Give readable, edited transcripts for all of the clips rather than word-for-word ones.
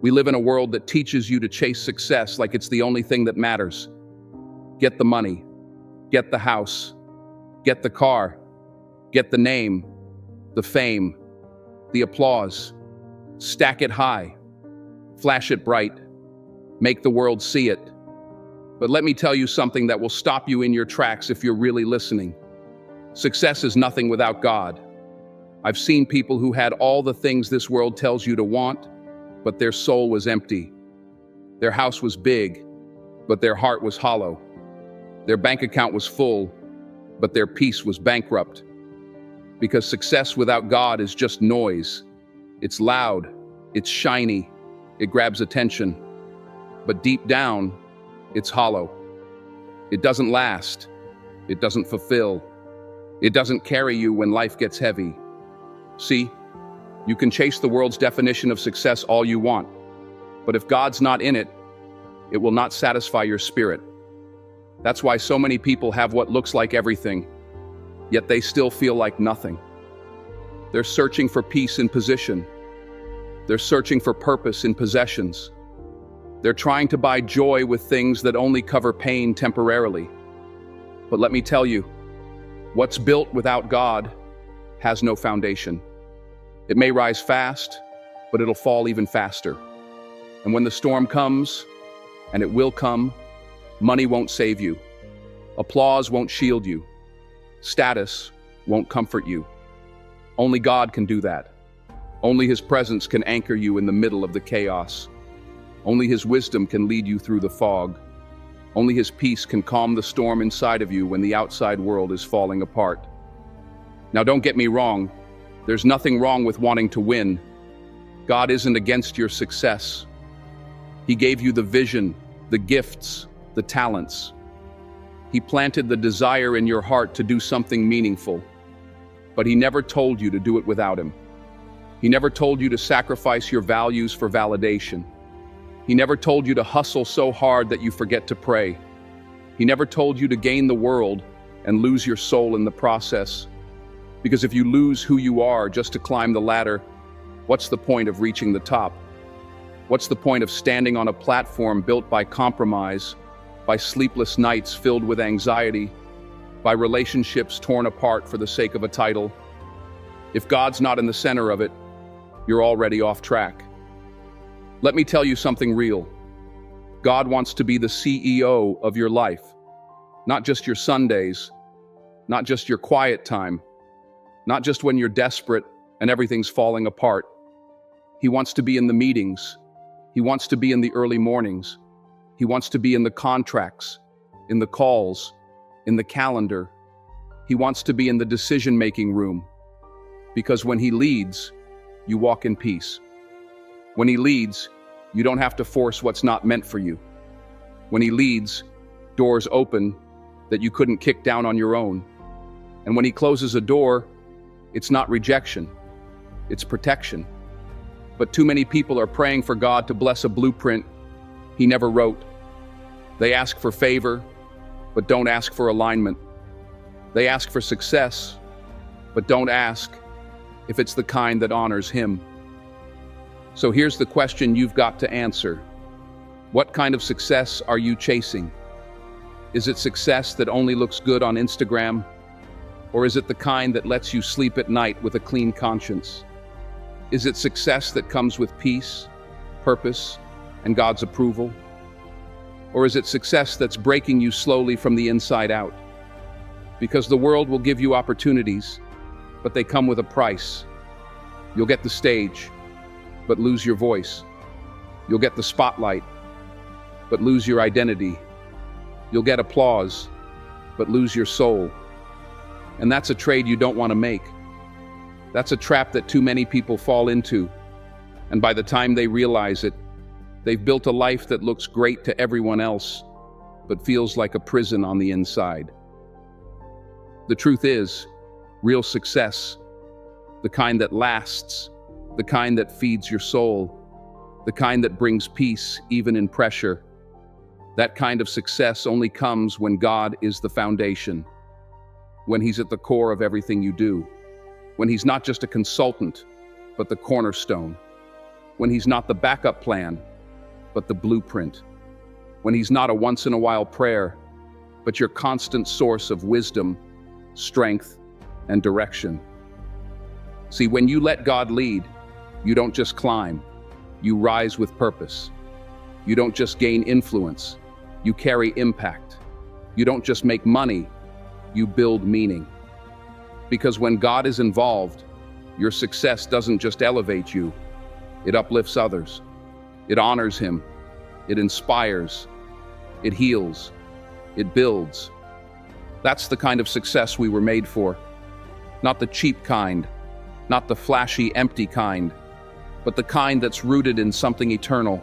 We live in a world that teaches you to chase success like it's the only thing that matters. Get the money, get the house, get the car, get the name, the fame, the applause. Stack it high, flash it bright, make the world see it. But let me tell you something that will stop you in your tracks if you're really listening. Success is nothing without God. I've seen people who had all the things this world tells you to want, but their soul was empty. Their house was big, but their heart was hollow. Their bank account was full, but their peace was bankrupt. Because success without God is just noise. It's loud, it's shiny, it grabs attention. But deep down, it's hollow. It doesn't last. It doesn't fulfill. It doesn't carry you when life gets heavy. See, you can chase the world's definition of success all you want, but if God's not in it, it will not satisfy your spirit. That's why so many people have what looks like everything, yet they still feel like nothing. They're searching for peace in position. They're searching for purpose in possessions. They're trying to buy joy with things that only cover pain temporarily. But let me tell you, what's built without God has no foundation. It may rise fast, but it'll fall even faster. And when the storm comes, and it will come, money won't save you. Applause won't shield you. Status won't comfort you. Only God can do that. Only His presence can anchor you in the middle of the chaos. Only His wisdom can lead you through the fog. Only His peace can calm the storm inside of you when the outside world is falling apart. Now, don't get me wrong. There's nothing wrong with wanting to win. God isn't against your success. He gave you the vision, the gifts, the talents. He planted the desire in your heart to do something meaningful. But He never told you to do it without Him. He never told you to sacrifice your values for validation. He never told you to hustle so hard that you forget to pray. He never told you to gain the world and lose your soul in the process. Because if you lose who you are just to climb the ladder, what's the point of reaching the top? What's the point of standing on a platform built by compromise, by sleepless nights filled with anxiety, by relationships torn apart for the sake of a title? If God's not in the center of it, you're already off track. Let me tell you something real. God wants to be the CEO of your life, not just your Sundays, not just your quiet time, not just when you're desperate and everything's falling apart. He wants to be in the meetings. He wants to be in the early mornings. He wants to be in the contracts, in the calls, in the calendar. He wants to be in the decision-making room. Because when He leads, you walk in peace. When He leads, you don't have to force what's not meant for you. When He leads, doors open that you couldn't kick down on your own. And when He closes a door, it's not rejection, it's protection. But too many people are praying for God to bless a blueprint He never wrote. They ask for favor, but don't ask for alignment. They ask for success, but don't ask if it's the kind that honors Him. So here's the question you've got to answer. What kind of success are you chasing? Is it success that only looks good on Instagram? Or is it the kind that lets you sleep at night with a clean conscience? Is it success that comes with peace, purpose, and God's approval? Or is it success that's breaking you slowly from the inside out? Because the world will give you opportunities, but they come with a price. You'll get the stage, but lose your voice. You'll get the spotlight, but lose your identity. You'll get applause, but lose your soul. And that's a trade you don't want to make. That's a trap that too many people fall into. And by the time they realize it, they've built a life that looks great to everyone else, but feels like a prison on the inside. The truth is, real success, the kind that lasts, the kind that feeds your soul, the kind that brings peace even in pressure, that kind of success only comes when God is the foundation, when He's at the core of everything you do, when He's not just a consultant, but the cornerstone. when he's not the backup plan, but the blueprint. When he's not a once-in-a-while prayer, but your constant source of wisdom, strength, and direction. See, when you let God lead, you don't just climb, you rise with purpose. You don't just gain influence, you carry impact. You don't just make money, you build meaning. Because when God is involved, your success doesn't just elevate you, it uplifts others. It honors Him, it inspires, it heals, it builds. That's the kind of success we were made for. Not the cheap kind, not the flashy, empty kind, but the kind that's rooted in something eternal.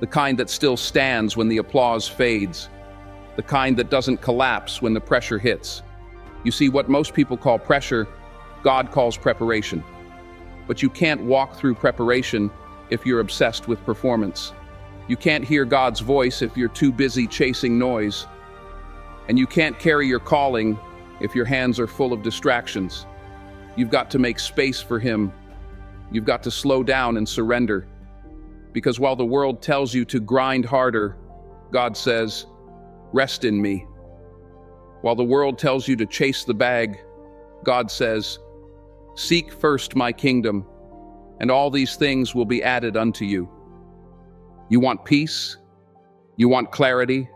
The kind that still stands when the applause fades. The kind that doesn't collapse when the pressure hits. You see, what most people call pressure, God calls preparation. But you can't walk through preparation if you're obsessed with performance. You can't hear God's voice if you're too busy chasing noise. And you can't carry your calling if your hands are full of distractions. You've got to make space for Him. You've got to slow down and surrender. Because while the world tells you to grind harder, God says, rest in me. While the world tells you to chase the bag, God says, seek first my kingdom, and all these things will be added unto you. You want peace? You want clarity?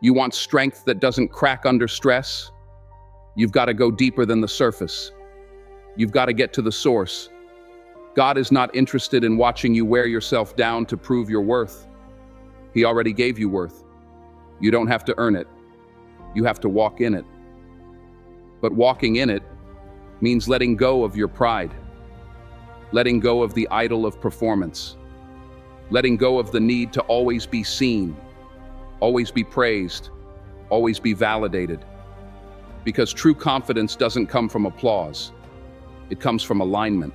You want strength that doesn't crack under stress? You've got to go deeper than the surface. You've got to get to the source. God is not interested in watching you wear yourself down to prove your worth. He already gave you worth. You don't have to earn it. You have to walk in it. But walking in it means letting go of your pride, letting go of the idol of performance, letting go of the need to always be seen, always be praised, always be validated. Because true confidence doesn't come from applause. It comes from alignment.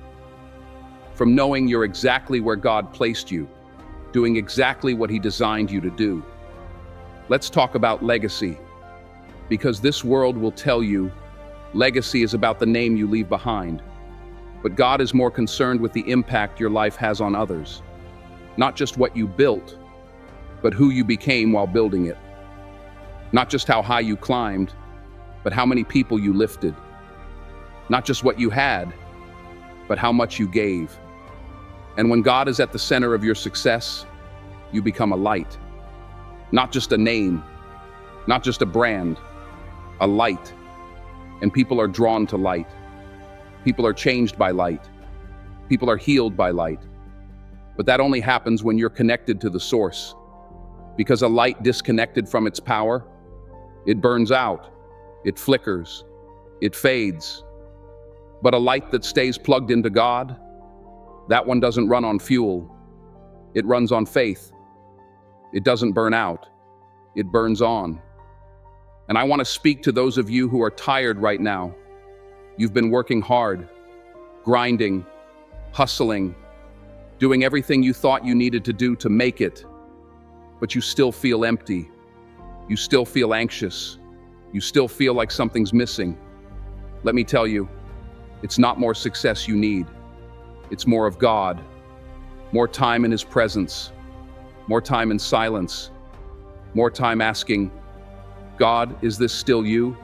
From knowing you're exactly where God placed you, doing exactly what He designed you to do. Let's talk about legacy. Because this world will tell you, legacy is about the name you leave behind. But God is more concerned with the impact your life has on others. Not just what you built, but who you became while building it. Not just how high you climbed, but how many people you lifted. Not just what you had, but how much you gave. And when God is at the center of your success, you become a light. Not just a name, not just a brand, a light. And people are drawn to light. People are changed by light. People are healed by light. But that only happens when you're connected to the source. Because a light disconnected from its power, it burns out, it flickers, it fades. But a light that stays plugged into God, that one doesn't run on fuel. It runs on faith. It doesn't burn out. It burns on. And I want to speak to those of you who are tired right now. You've been working hard, grinding, hustling, doing everything you thought you needed to do to make it, but you still feel empty. You still feel anxious. You still feel like something's missing. Let me tell you, it's not more success you need. It's more of God, more time in His presence, more time in silence, more time asking, God, is this still you?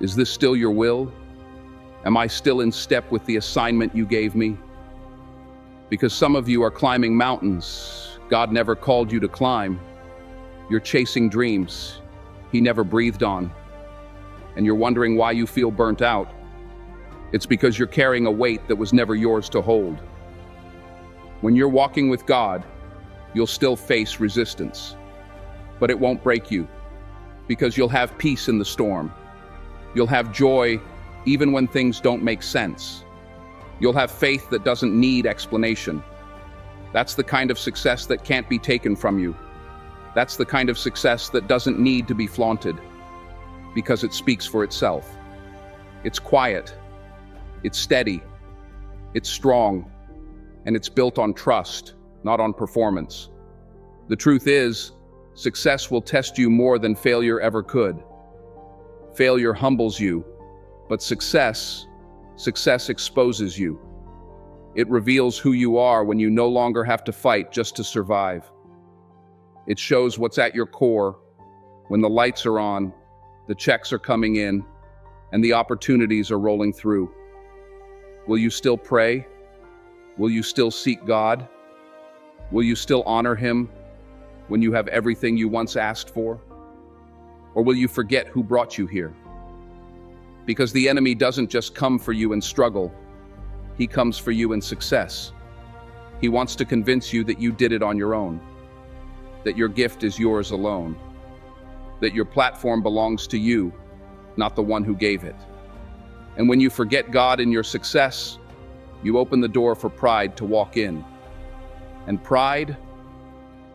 Is this still your will? Am I still in step with the assignment you gave me? Because some of you are climbing mountains God never called you to climb. You're chasing dreams He never breathed on. And you're wondering why you feel burnt out. It's because you're carrying a weight that was never yours to hold. When you're walking with God, you'll still face resistance. But it won't break you, because you'll have peace in the storm. You'll have joy even when things don't make sense. You'll have faith that doesn't need explanation. That's the kind of success that can't be taken from you. That's the kind of success that doesn't need to be flaunted, because it speaks for itself. It's quiet, it's steady, it's strong, and it's built on trust, not on performance. The truth is, success will test you more than failure ever could. Failure humbles you, but success exposes you. It reveals who you are when you no longer have to fight just to survive. It shows what's at your core when the lights are on, the checks are coming in, and the opportunities are rolling through. Will you still pray? Will you still seek God? Will you still honor Him when you have everything you once asked for? Or will you forget who brought you here? Because the enemy doesn't just come for you in struggle, he comes for you in success. He wants to convince you that you did it on your own, that your gift is yours alone, that your platform belongs to you, not the one who gave it. And when you forget God in your success, you open the door for pride to walk in. And pride,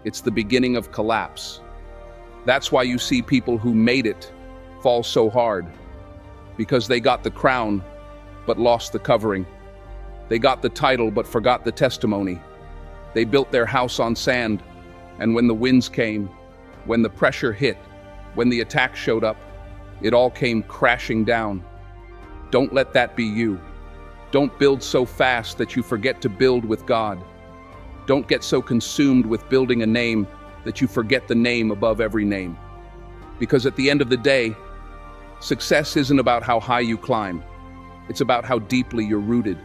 it's the beginning of collapse. That's why you see people who made it fall so hard, because they got the crown but lost the covering. They got the title but forgot the testimony. They built their house on sand, and when the winds came, when the pressure hit, when the attack showed up, it all came crashing down. Don't let that be you. Don't build so fast that you forget to build with God. Don't get so consumed with building a name that you forget the name above every name. Because at the end of the day, success isn't about how high you climb. It's about how deeply you're rooted.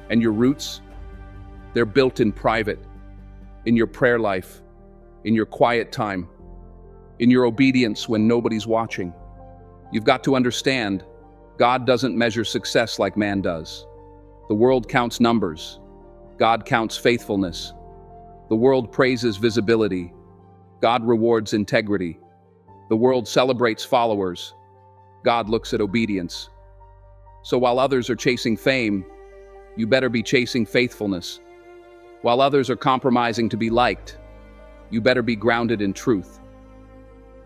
And your roots, they're built in private, in your prayer life, in your quiet time, in your obedience when nobody's watching. You've got to understand, God doesn't measure success like man does. The world counts numbers. God counts faithfulness. The world praises visibility. God rewards integrity. The world celebrates followers. God looks at obedience. So while others are chasing fame, you better be chasing faithfulness. While others are compromising to be liked, you better be grounded in truth.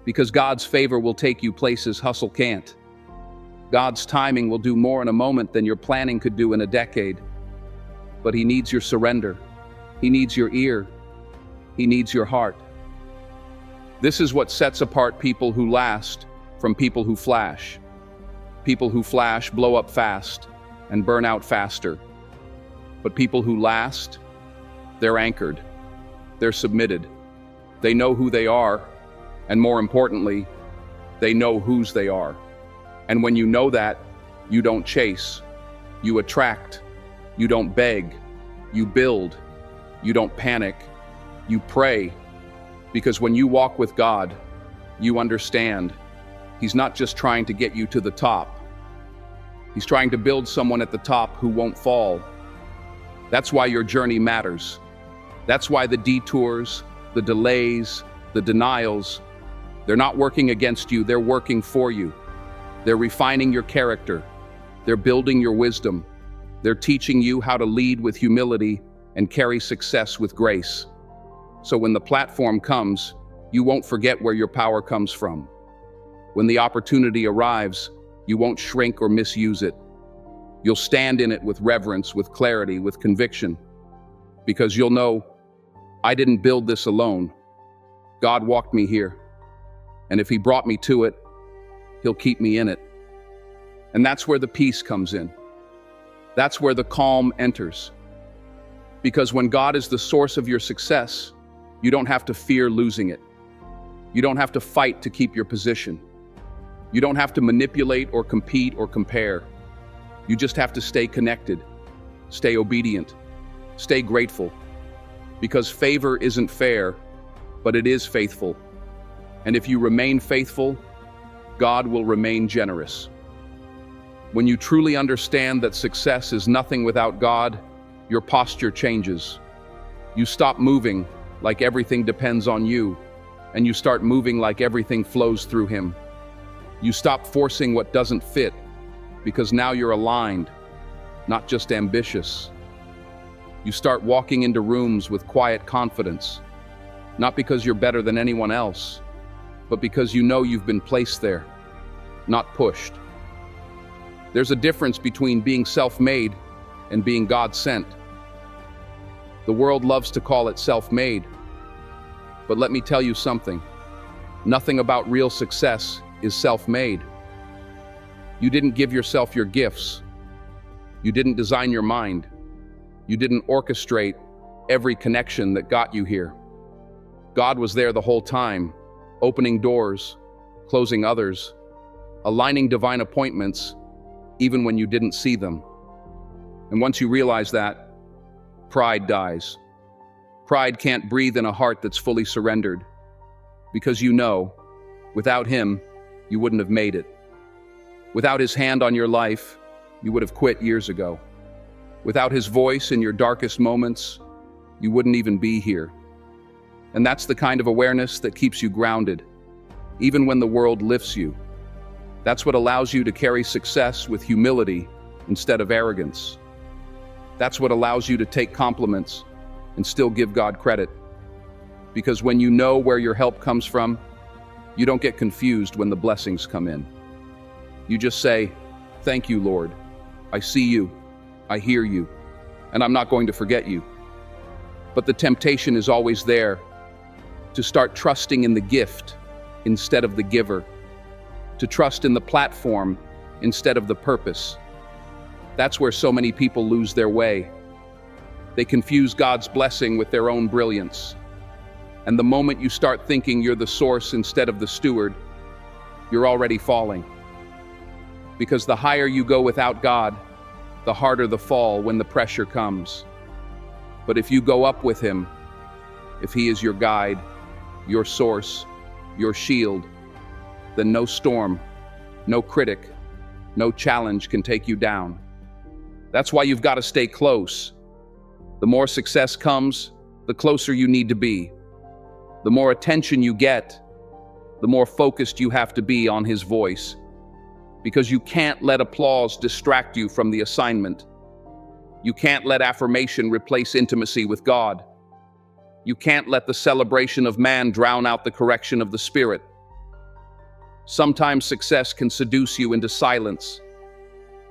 Because God's favor will take you places hustle can't. God's timing will do more in a moment than your planning could do in a decade. But He needs your surrender. He needs your ear. He needs your heart. This is what sets apart people who last from people who flash. People who flash blow up fast and burn out faster. But people who last, they're anchored. They're submitted. They know who they are, and more importantly, they know whose they are. And when you know that, you don't chase, you attract, you don't beg, you build, you don't panic, you pray. Because when you walk with God, you understand He's not just trying to get you to the top. He's trying to build someone at the top who won't fall. That's why your journey matters. That's why the detours, the delays, the denials, they're not working against you, they're working for you. They're refining your character. They're building your wisdom. They're teaching you how to lead with humility and carry success with grace. So when the platform comes, you won't forget where your power comes from. When the opportunity arrives, you won't shrink or misuse it. You'll stand in it with reverence, with clarity, with conviction. Because you'll know, I didn't build this alone. God walked me here. And if He brought me to it, He'll keep me in it. And that's where the peace comes in. That's where the calm enters. Because when God is the source of your success, you don't have to fear losing it. You don't have to fight to keep your position. You don't have to manipulate or compete or compare. You just have to stay connected, stay obedient, stay grateful. Because favor isn't fair, but it is faithful. And if you remain faithful, God will remain generous. When you truly understand that success is nothing without God, your posture changes. You stop moving like everything depends on you, and you start moving like everything flows through Him. You stop forcing what doesn't fit, because now you're aligned, not just ambitious. You start walking into rooms with quiet confidence, not because you're better than anyone else, but because you know you've been placed there, not pushed. There's a difference between being self-made and being God-sent. The world loves to call it self-made, but let me tell you something. Nothing about real success is self-made. You didn't give yourself your gifts. You didn't design your mind. You didn't orchestrate every connection that got you here. God was there the whole time, opening doors, closing others, aligning divine appointments, even when you didn't see them. And once you realize that, pride dies. Pride can't breathe in a heart that's fully surrendered, because you know, without him, you wouldn't have made it. Without his hand on your life, you would have quit years ago. Without his voice in your darkest moments, you wouldn't even be here. And that's the kind of awareness that keeps you grounded, even when the world lifts you. That's what allows you to carry success with humility instead of arrogance. That's what allows you to take compliments and still give God credit. Because when you know where your help comes from, you don't get confused when the blessings come in. You just say, "Thank you, Lord. I see you, I hear you, and I'm not going to forget you." But the temptation is always there to start trusting in the gift instead of the giver, to trust in the platform instead of the purpose. That's where so many people lose their way. They confuse God's blessing with their own brilliance. And the moment you start thinking you're the source instead of the steward, you're already falling. Because the higher you go without God, the harder the fall when the pressure comes. But if you go up with him, if he is your guide, your source, your shield, then no storm, no critic, no challenge can take you down. That's why you've got to stay close. The more success comes, the closer you need to be. The more attention you get, the more focused you have to be on his voice. Because you can't let applause distract you from the assignment. You can't let affirmation replace intimacy with God. You can't let the celebration of man drown out the correction of the Spirit. Sometimes success can seduce you into silence.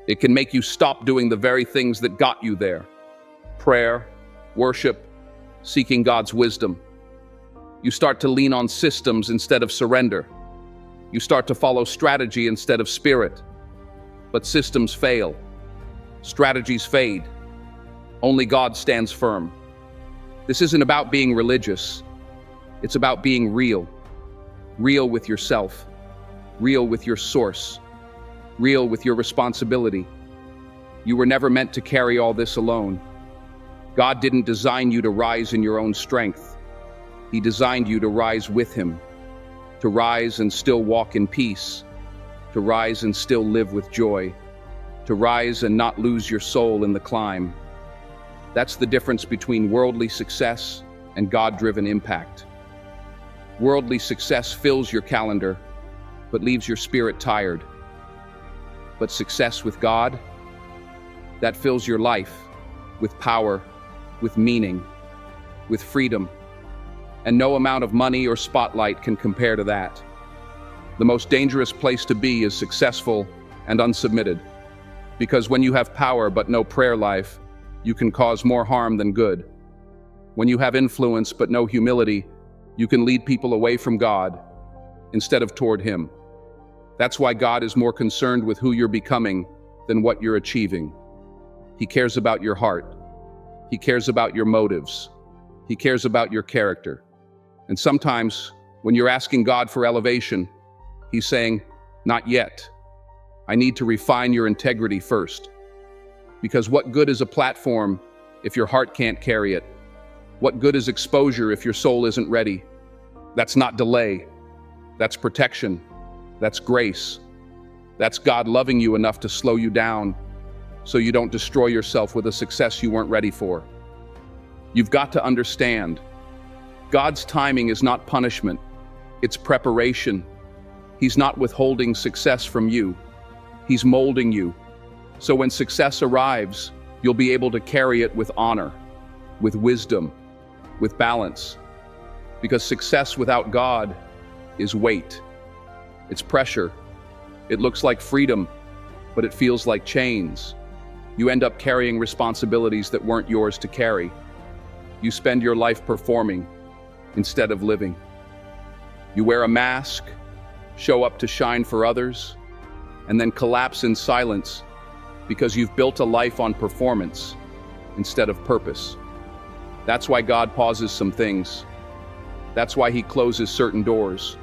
It can make you stop doing the very things that got you there. Prayer, worship, seeking God's wisdom. You start to lean on systems instead of surrender. You start to follow strategy instead of spirit. But systems fail. Strategies fade. Only God stands firm. This isn't about being religious. It's about being real. Real with yourself. Real with your source. Real with your responsibility. You were never meant to carry all this alone. God didn't design you to rise in your own strength. He designed you to rise with him, to rise and still walk in peace, to rise and still live with joy, to rise and not lose your soul in the climb. That's the difference between worldly success and God-driven impact. Worldly success fills your calendar, but leaves your spirit tired. But success with God, that fills your life with power, with meaning, with freedom. And no amount of money or spotlight can compare to that. The most dangerous place to be is successful and unsubmitted. Because when you have power but no prayer life, you can cause more harm than good. When you have influence but no humility, you can lead people away from God instead of toward him. That's why God is more concerned with who you're becoming than what you're achieving. He cares about your heart. He cares about your motives. He cares about your character. And sometimes, when you're asking God for elevation, he's saying, "Not yet. I need to refine your integrity first." Because what good is a platform if your heart can't carry it? What good is exposure if your soul isn't ready? That's not delay. That's protection. That's grace. That's God loving you enough to slow you down so you don't destroy yourself with a success you weren't ready for. You've got to understand, God's timing is not punishment, it's preparation. He's not withholding success from you. He's molding you. So when success arrives, you'll be able to carry it with honor, with wisdom, with balance. Because success without God is weight. It's pressure. It looks like freedom, but it feels like chains. You end up carrying responsibilities that weren't yours to carry. You spend your life performing instead of living. You wear a mask, show up to shine for others, and then collapse in silence because you've built a life on performance instead of purpose. That's why God pauses some things. That's why he closes certain doors.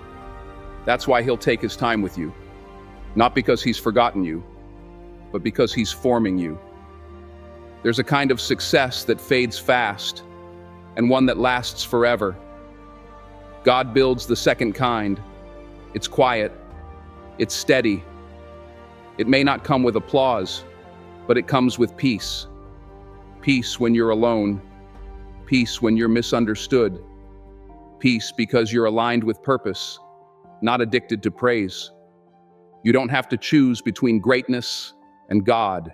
That's why he'll take his time with you. Not because he's forgotten you, but because he's forming you. There's a kind of success that fades fast and one that lasts forever. God builds the second kind. It's quiet. It's steady. It may not come with applause, but it comes with peace. Peace when you're alone. Peace when you're misunderstood. Peace because you're aligned with purpose, not addicted to praise. You don't have to choose between greatness and God.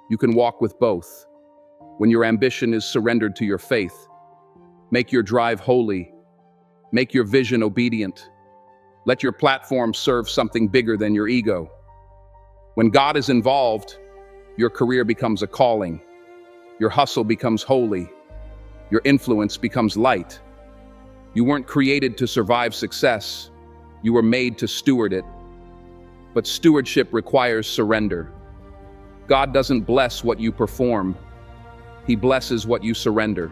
You can walk with both. When your ambition is surrendered to your faith, make your drive holy. Make your vision obedient. Let your platform serve something bigger than your ego. When God is involved, your career becomes a calling. Your hustle becomes holy. Your influence becomes light. You weren't created to survive success. You were made to steward it. But stewardship requires surrender. God doesn't bless what you perform. He blesses what you surrender.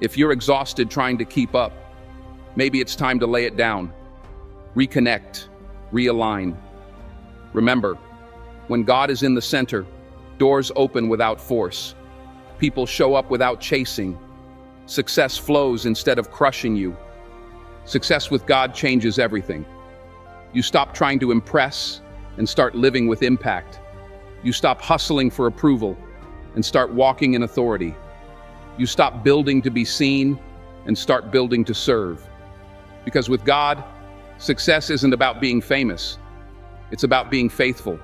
If you're exhausted trying to keep up, maybe it's time to lay it down. Reconnect, realign. Remember, when God is in the center, doors open without force. People show up without chasing. Success flows instead of crushing you. Success with God changes everything. You stop trying to impress and start living with impact. You stop hustling for approval and start walking in authority. You stop building to be seen and start building to serve. Because with God, success isn't about being famous. It's about being faithful.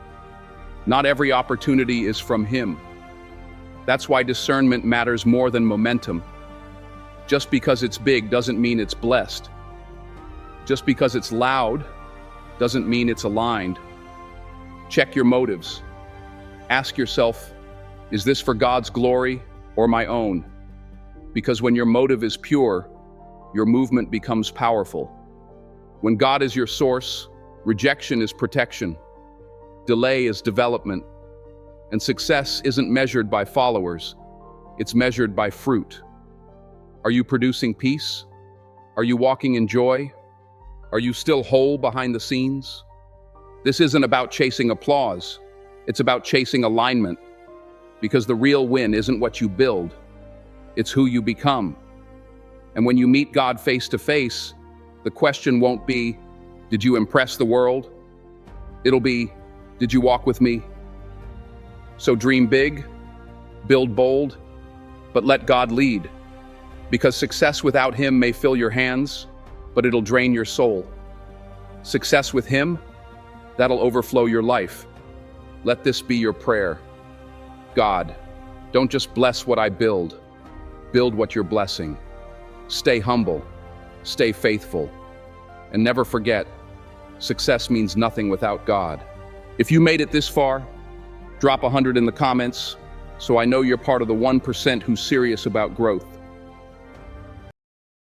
Not every opportunity is from Him. That's why discernment matters more than momentum. Just because it's big doesn't mean it's blessed. Just because it's loud doesn't mean it's aligned. Check your motives. Ask yourself, is this for God's glory or my own? Because when your motive is pure, your movement becomes powerful. When God is your source, rejection is protection, delay is development, and success isn't measured by followers, it's measured by fruit. Are you producing peace? Are you walking in joy? Are you still whole behind the scenes? This isn't about chasing applause, it's about chasing alignment, because the real win isn't what you build, it's who you become. And when you meet God face to face, the question won't be, did you impress the world? It'll be, did you walk with me? So dream big, build bold, but let God lead. Because success without Him may fill your hands, but it'll drain your soul. Success with Him, that'll overflow your life. Let this be your prayer. God, don't just bless what I build what you're blessing. Stay humble, stay faithful, and never forget, success means nothing without God. If you made it this far, drop 100 in the comments so I know you're part of the 1% who's serious about growth.